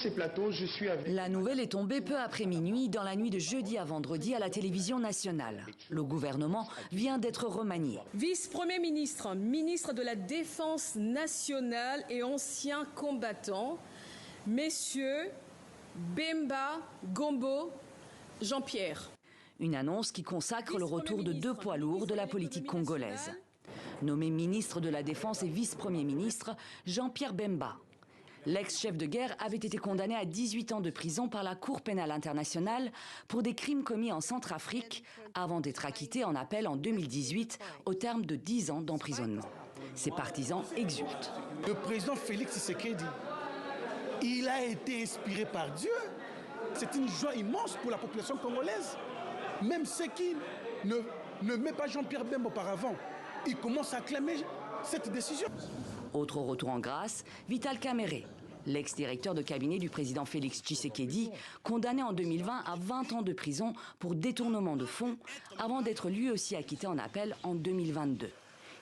Ces plateaux, je suis avec... La nouvelle est tombée peu après minuit, dans la nuit de jeudi à vendredi à la télévision nationale. Le gouvernement vient d'être remanié. Vice-premier ministre, ministre de la Défense nationale et ancien combattant, messieurs Bemba, Gombo, Jean-Pierre. Une annonce qui consacre le retour de deux poids lourds de la politique congolaise. Nommé ministre de la Défense et vice-premier ministre, Jean-Pierre Bemba. L'ex-chef de guerre avait été condamné à 18 ans de prison par la Cour pénale internationale pour des crimes commis en Centrafrique avant d'être acquitté en appel en 2018 au terme de 10 ans d'emprisonnement. Ses partisans exultent. Le président Félix Tshisekedi, il a été inspiré par Dieu. C'est une joie immense pour la population congolaise. Même ceux qui ne mettent pas Jean-Pierre Bemba auparavant, ils commencent à acclamer cette décision. Autre retour en grâce, Vital Kamerhe, l'ex-directeur de cabinet du président Félix Tshisekedi, condamné en 2020 à 20 ans de prison pour détournement de fonds, avant d'être lui aussi acquitté en appel en 2022.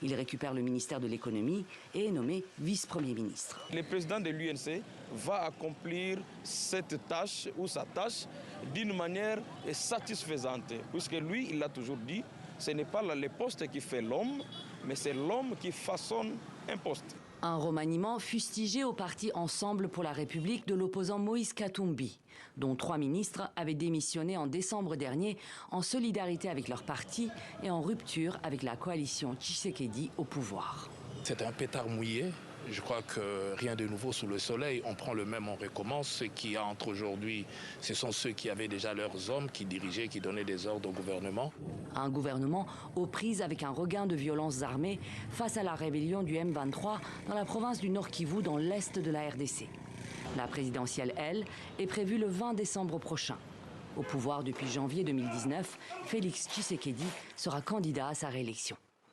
Il récupère le ministère de l'économie et est nommé vice-premier ministre. Le président de l'UNC va accomplir cette tâche ou sa tâche d'une manière satisfaisante, puisque lui, il l'a toujours dit, ce n'est pas le poste qui fait l'homme, mais c'est l'homme qui façonne un poste. Un remaniement fustigé au parti Ensemble pour la République de l'opposant Moïse Katumbi, dont 3 ministres avaient démissionné en décembre dernier en solidarité avec leur parti et en rupture avec la coalition Tshisekedi au pouvoir. C'est un pétard mouillé. Je crois que rien de nouveau sous le soleil. On prend le même, on recommence. Ce qu'il y a entre aujourd'hui, ce sont ceux qui avaient déjà leurs hommes, qui dirigeaient, qui donnaient des ordres au gouvernement. Un gouvernement aux prises avec un regain de violences armées face à la rébellion du M23 dans la province du Nord Kivu, dans l'est de la RDC. La présidentielle, elle, est prévue le 20 décembre prochain. Au pouvoir depuis janvier 2019, Félix Tshisekedi sera candidat à sa réélection.